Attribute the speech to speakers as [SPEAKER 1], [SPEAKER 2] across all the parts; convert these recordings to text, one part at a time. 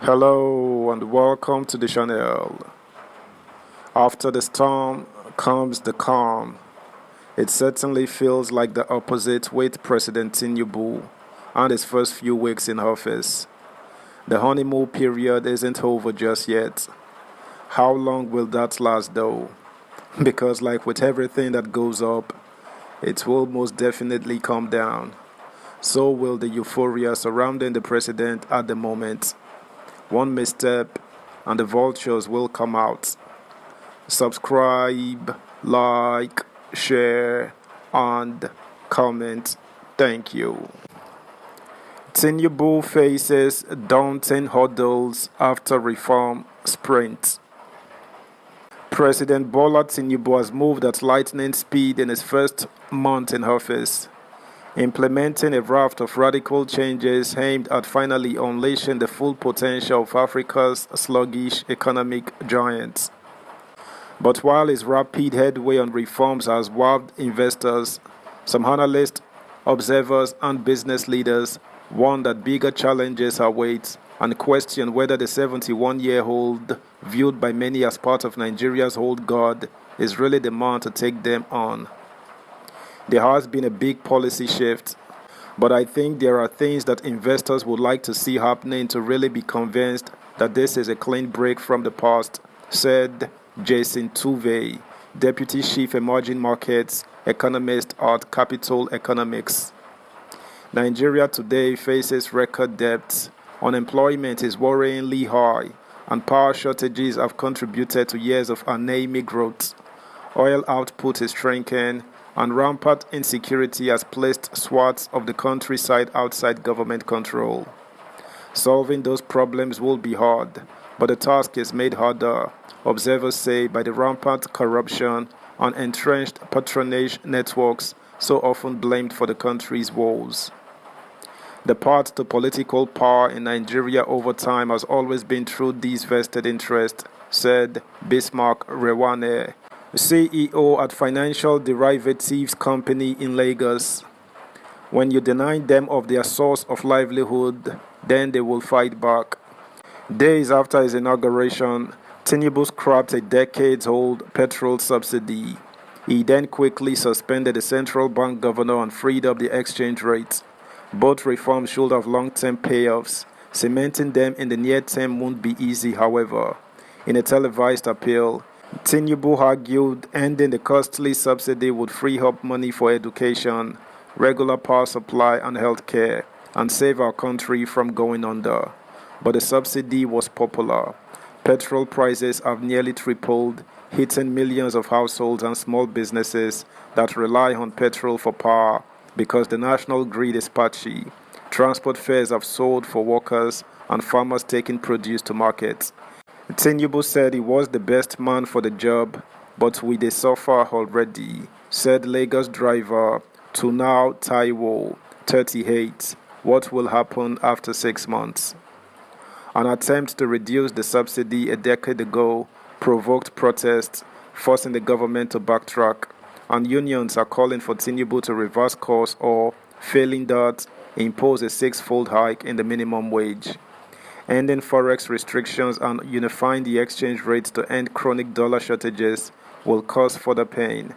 [SPEAKER 1] Hello and welcome to the channel. After the storm comes the calm. It certainly feels like the opposite with President Tinubu and his first few weeks in office. The honeymoon period isn't over just yet. How long will that last though? Because like with everything that goes up, it will most definitely come down. So will the euphoria surrounding the president at the moment. One misstep and the vultures will come out. Subscribe, like, share, and comment. Thank you. Tinubu faces daunting hurdles after reform sprint. President Bola Tinubu has moved at lightning speed in his first month in office, implementing a raft of radical changes aimed at finally unleashing the full potential of Africa's sluggish economic giants. But while his rapid headway on reforms has wowed investors, some analysts, observers, and business leaders warn that bigger challenges await and question whether the 71-year-old, viewed by many as part of Nigeria's old guard, is really the man to take them on. There has been a big policy shift, but I think there are things that investors would like to see happening to really be convinced that this is a clean break from the past, said Jason Tuve, Deputy Chief Emerging Markets Economist at Capital Economics. Nigeria today faces record debt, unemployment is worryingly high, and power shortages have contributed to years of anemic growth. Oil output is shrinking, and rampant insecurity has placed swaths of the countryside outside government control. Solving those problems will be hard, but the task is made harder, observers say, by the rampant corruption and entrenched patronage networks so often blamed for the country's woes. The path to political power in Nigeria over time has always been through these vested interests, said Bismarck Rewane, CEO at Financial Derivatives Company in Lagos. When you deny them of their source of livelihood, then they will fight back. Days after his inauguration, Tinubu scrapped a decades-old petrol subsidy. He then quickly suspended the central bank governor and freed up the exchange rate. Both reforms should have long-term payoffs. Cementing them in the near term won't be easy, however. In a televised appeal, Tinubu argued ending the costly subsidy would free up money for education, regular power supply and health care, and save our country from going under. But the subsidy was popular. Petrol prices have nearly tripled, hitting millions of households and small businesses that rely on petrol for power because the national grid is patchy. Transport fares have soared for workers and farmers taking produce to markets. Tinubu said he was the best man for the job, but we dey suffer already, said Lagos driver Tunao Taiwo, 38. What will happen after 6 months? An attempt to reduce the subsidy a decade ago provoked protests, forcing the government to backtrack, and unions are calling for Tinubu to reverse course or, failing that, impose a six-fold hike in the minimum wage. Ending forex restrictions and unifying the exchange rates to end chronic dollar shortages will cause further pain.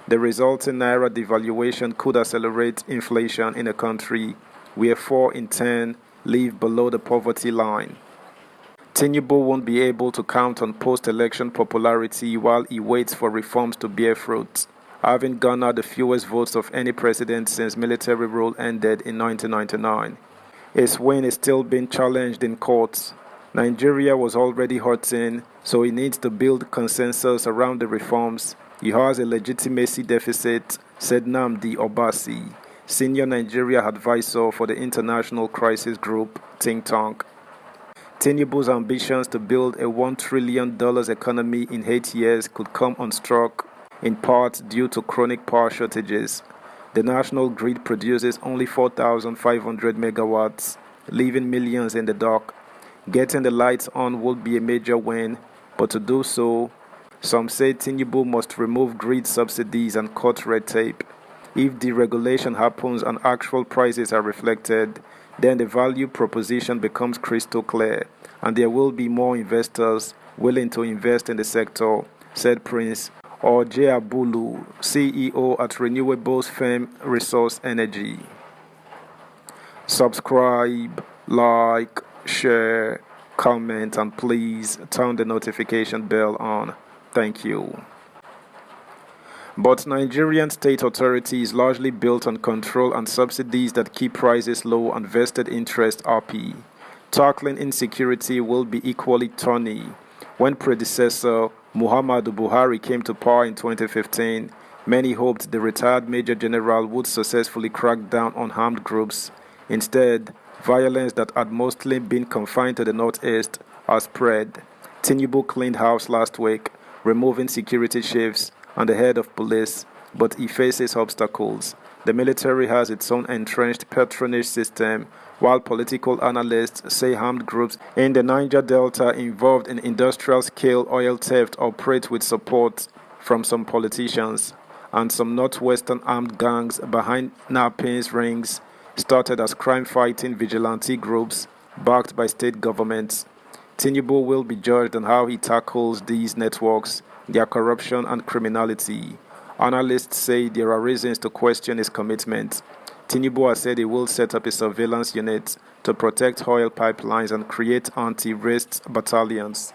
[SPEAKER 1] The resulting naira devaluation could accelerate inflation in a country where 4 in 10 live below the poverty line. Tinubu won't be able to count on post-election popularity while he waits for reforms to bear fruit, having garnered the fewest votes of any president since military rule ended in 1999. His win is still being challenged in courts. Nigeria was already hurting, so he needs to build consensus around the reforms. He has a legitimacy deficit, said Nnamdi Obasi, senior Nigeria advisor for the International Crisis Group think tank. Tinubu's ambitions to build a $1 trillion economy in 8 years could come unstruck, in part due to chronic power shortages. The national grid produces only 4,500 megawatts, leaving millions in the dark. Getting the lights on would be a major win, but to do so, some say Tinubu must remove grid subsidies and cut red tape. If deregulation happens and actual prices are reflected, then the value proposition becomes crystal clear, and there will be more investors willing to invest in the sector, said Prince Ojeabulu, CEO at renewables firm Resource Energy. Subscribe, like, share, comment, and please turn the notification bell on. Thank you. But Nigerian state authority is largely built on control and subsidies that keep prices low and vested interest happy. Tackling insecurity will be equally thorny. When predecessor Muhammadu Buhari came to power in 2015, many hoped the retired Major General would successfully crack down on armed groups. Instead, violence that had mostly been confined to the northeast has spread. Tinubu cleaned house last week, removing security chiefs and the head of police, but he faces obstacles. The military has its own entrenched patronage system, while political analysts say armed groups in the Niger Delta involved in industrial-scale oil theft operate with support from some politicians, and some northwestern armed gangs behind Napin's rings started as crime-fighting vigilante groups backed by state governments. Tinubu will be judged on how he tackles these networks, their corruption and criminality. Analysts say there are reasons to question his commitment. Tinubu has said he will set up a surveillance unit to protect oil pipelines and create anti-terrorist battalions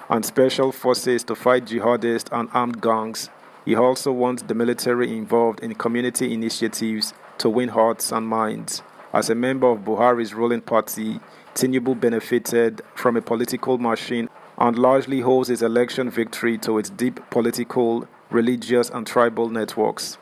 [SPEAKER 1] and special forces to fight jihadists and armed gangs. He also wants the military involved in community initiatives to win hearts and minds. As a member of Buhari's ruling party, Tinubu benefited from a political machine and largely owes his election victory to its deep political, religious, and tribal networks.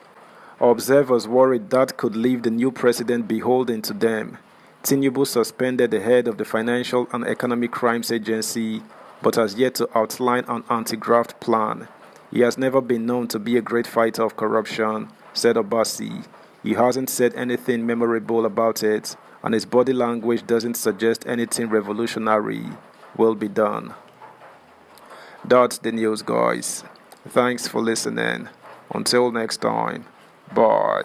[SPEAKER 1] Observers worried that could leave the new president beholden to them. Tinubu suspended the head of the Financial and Economic Crimes Agency, but has yet to outline an anti-graft plan. He has never been known to be a great fighter of corruption, said Obasi. He hasn't said anything memorable about it, and his body language doesn't suggest anything revolutionary will be done. That's the news, guys. Thanks for listening. Until next time, bye.